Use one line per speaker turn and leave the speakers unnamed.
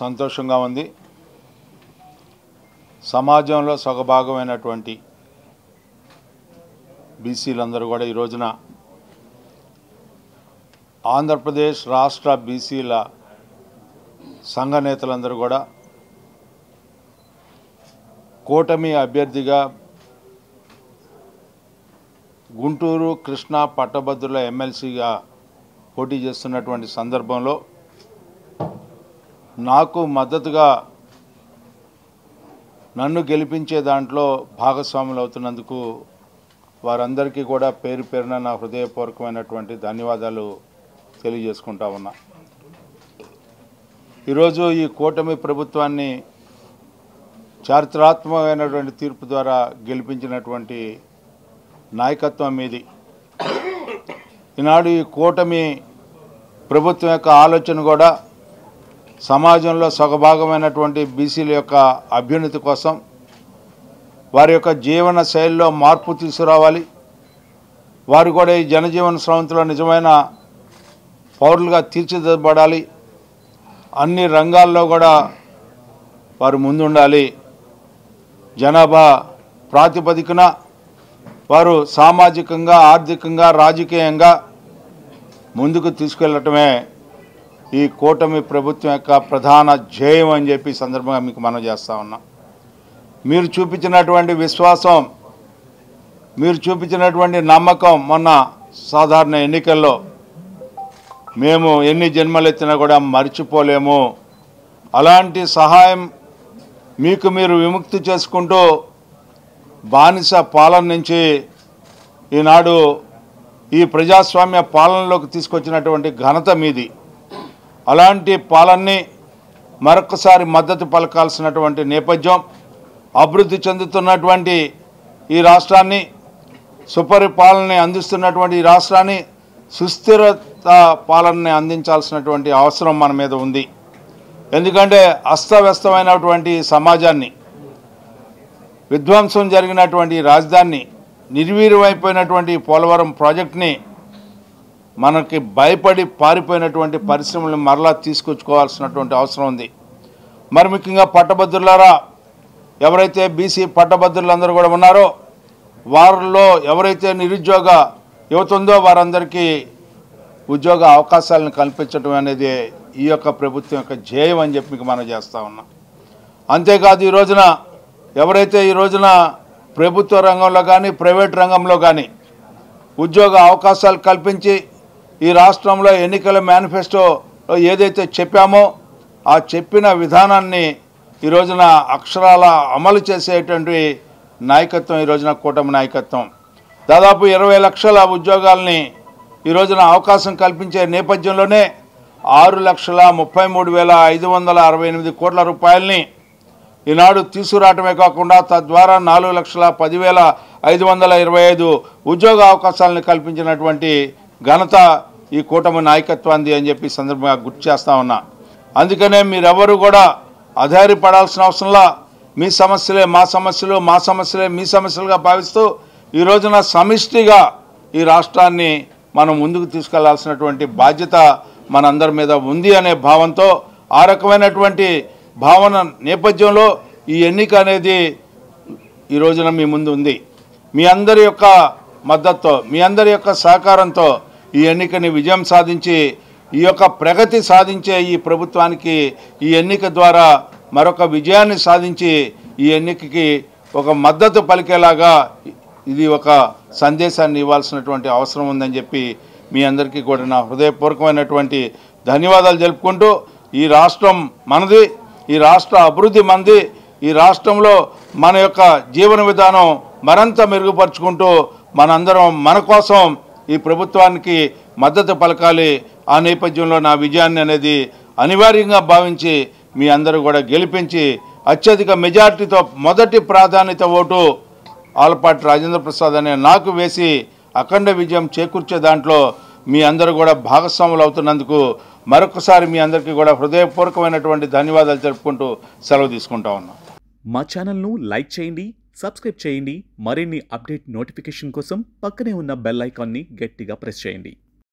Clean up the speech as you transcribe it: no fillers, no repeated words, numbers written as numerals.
సంతోషంగా ఉంది. సమాజంలో సగభాగమైనటువంటి బీసీలందరూ కూడా ఈ రోజున ఆంధ్రప్రదేశ్ రాష్ట్ర బీసీల సంఘ నేతలందరూ కూడా కూటమి అభ్యర్థిగా గుంటూరు కృష్ణా పట్టభద్రుల ఎమ్మెల్సీగా పోటీ చేస్తున్నటువంటి సందర్భంలో నాకు మద్దతుగా నన్ను గెలిపించే దాంట్లో భాగస్వాములు అవుతున్నందుకు వారందరికీ కూడా పేరు పేరున నా హృదయపూర్వకమైనటువంటి ధన్యవాదాలు తెలియజేసుకుంటా ఉన్నా. ఈరోజు ఈ కూటమి ప్రభుత్వాన్ని చారిత్రాత్మకమైనటువంటి తీర్పు ద్వారా గెలిపించినటువంటి నాయకత్వం మీది. ఈనాడు ఈ కూటమి ప్రభుత్వం యొక్క ఆలోచన కూడా సమాజంలో సగభాగమైనటువంటి బీసీల యొక్క అభ్యున్నతి కోసం, వారి యొక్క జీవన శైలిలో మార్పు తీసుకురావాలి, వారు కూడా ఈ జనజీవన స్రవంతిలో నిజమైన పౌరులుగా తీర్చిదిద్దబడాలి, అన్ని రంగాల్లో కూడా వారు ముందుండాలి, జనాభా ప్రాతిపదికన వారు సామాజికంగా ఆర్థికంగా రాజకీయంగా ముందుకు తీసుకెళ్లటమే ఈ కూటమి ప్రభుత్వం యొక్క ప్రధాన ధ్యేయం అని చెప్పి సందర్భంగా మీకు మనం చేస్తూ ఉన్నాం. మీరు చూపించినటువంటి విశ్వాసం, మీరు చూపించినటువంటి నమ్మకం మొన్న సాధారణ ఎన్నికల్లో మేము ఎన్ని జన్మలెత్తినా కూడా మర్చిపోలేము. అలాంటి సహాయం మీకు మీరు విముక్తి చేసుకుంటూ బానిస పాలన నుంచి ఈనాడు ఈ ప్రజాస్వామ్య పాలనలోకి తీసుకొచ్చినటువంటి ఘనత మీది. అలాంటి పాలనని మరొకసారి మద్దతు పలకాల్సినటువంటి నేపథ్యం, అభివృద్ధి చెందుతున్నటువంటి ఈ రాష్ట్రాన్ని, సుపరిపాలనని అందిస్తున్నటువంటి ఈ రాష్ట్రాన్ని సుస్థిరత పాలనని అందించాల్సినటువంటి అవసరం మన మీద ఉంది. ఎందుకంటే అస్తవ్యస్తమైనటువంటి సమాజాన్ని, విధ్వంసం జరిగినటువంటి రాజధానిని, నిర్వీర్యమైపోయినటువంటి పోలవరం ప్రాజెక్టుని, మనకి భయపడి పారిపోయినటువంటి పరిశ్రమలను మరలా తీసుకొచ్చుకోవాల్సినటువంటి అవసరం ఉంది. మరి ముఖ్యంగా పట్టభద్రులారా, ఎవరైతే బీసీ పట్టభద్రులందరూ కూడా ఉన్నారో వారిలో ఎవరైతే నిరుద్యోగ యువత ఉందో వారందరికీ ఉద్యోగ అవకాశాలను కల్పించడం అనేది ఈ యొక్క ప్రభుత్వం యొక్క ధ్యేయం అని చెప్పి మీకు మనం చేస్తూ ఉన్నాం. అంతేకాదు ఈ రోజున ఎవరైతే ఈ రోజున ప్రభుత్వ రంగంలో కానీ ప్రైవేట్ రంగంలో కానీ ఉద్యోగ అవకాశాలు కల్పించి ఈ రాష్ట్రంలో ఎన్నికల మేనిఫెస్టోలో ఏదైతే చెప్పామో ఆ చెప్పిన విధానాన్ని ఈ రోజున అక్షరాల అమలు చేసేటువంటి నాయకత్వం ఈ రోజున కూటమి నాయకత్వం. దాదాపు 20 లక్షల ఉద్యోగాలని ఈ రోజున అవకాశం కల్పించే నేపథ్యంలోనే 6,33,568 కోట్ల రూపాయలని ఈనాడు తీసుకురావటమే కాకుండా తద్వారా 4,10,525 ఉద్యోగ అవకాశాలను కల్పించినటువంటి ఘనత ఈ కూటమి నాయకత్వాన్ని అని చెప్పి సందర్భంగా గుర్తు చేస్తా ఉన్నా. అందుకనే మీరెవరు కూడా అధైర్యపడాల్సిన అవసరంలా మీ సమస్యలే మా సమస్యలు, మా సమస్యలే మీ సమస్యలుగా భావిస్తూ ఈ రోజున సమిష్టిగా ఈ రాష్ట్రాన్ని మనం ముందుకు తీసుకెళ్లాల్సినటువంటి బాధ్యత మనందరి మీద ఉంది అనే భావంతో, ఆ రకమైనటువంటి భావన నేపథ్యంలో ఈ ఎన్నిక అనేది ఈ రోజున మీ ముందు ఉంది. మీ అందరి యొక్క మద్దతుతో, మీ అందరి యొక్క సహకారంతో ఈ ఎన్నికని విజయం సాధించి ఈ యొక్క ప్రగతి సాధించే ఈ ప్రభుత్వానికి ఈ ఎన్నిక ద్వారా మరొక విజయాన్ని సాధించి ఈ ఎన్నికకి ఒక మద్దతు పలికేలాగా ఇది ఒక సందేశాన్ని ఇవ్వాల్సినటువంటి అవసరం ఉందని చెప్పి మీ అందరికీ కూడా నా హృదయపూర్వకమైనటువంటి ధన్యవాదాలు తెలుపుకుంటూ, ఈ రాష్ట్రం మనది, ఈ రాష్ట్ర అభివృద్ధి మనది, ఈ రాష్ట్రంలో మన యొక్క జీవన విధానం మరింత మెరుగుపరుచుకుంటూ మనందరం మన కోసం ఈ ప్రభుత్వానికి మద్దతు పలకాలి. ఆ నేపథ్యంలో నా విజయాన్ని అనేది అనివార్యంగా భావించి మీ అందరూ కూడా గెలిపించి అత్యధిక మెజార్టీతో మొదటి ప్రాధాన్యత ఓటు ఆలపాటి రాజేంద్ర ప్రసాద్ అనే నాకు వేసి అఖండ విజయం చేకూర్చే దాంట్లో మీ అందరూ కూడా భాగస్వాములు అవుతున్నందుకు మరొకసారి మీ అందరికీ కూడా హృదయపూర్వకమైనటువంటి ధన్యవాదాలు తెలుపుకుంటూ సెలవు తీసుకుంటా ఉన్నాం.
మా ఛానల్ను లైక్ చేయండి, సబ్స్క్రైబ్ చేయండి. మరిన్ని అప్డేట్ నోటిఫికేషన్ కోసం పక్కనే ఉన్న బెల్ ఐకాన్ని గట్టిగా ప్రెస్ చేయండి.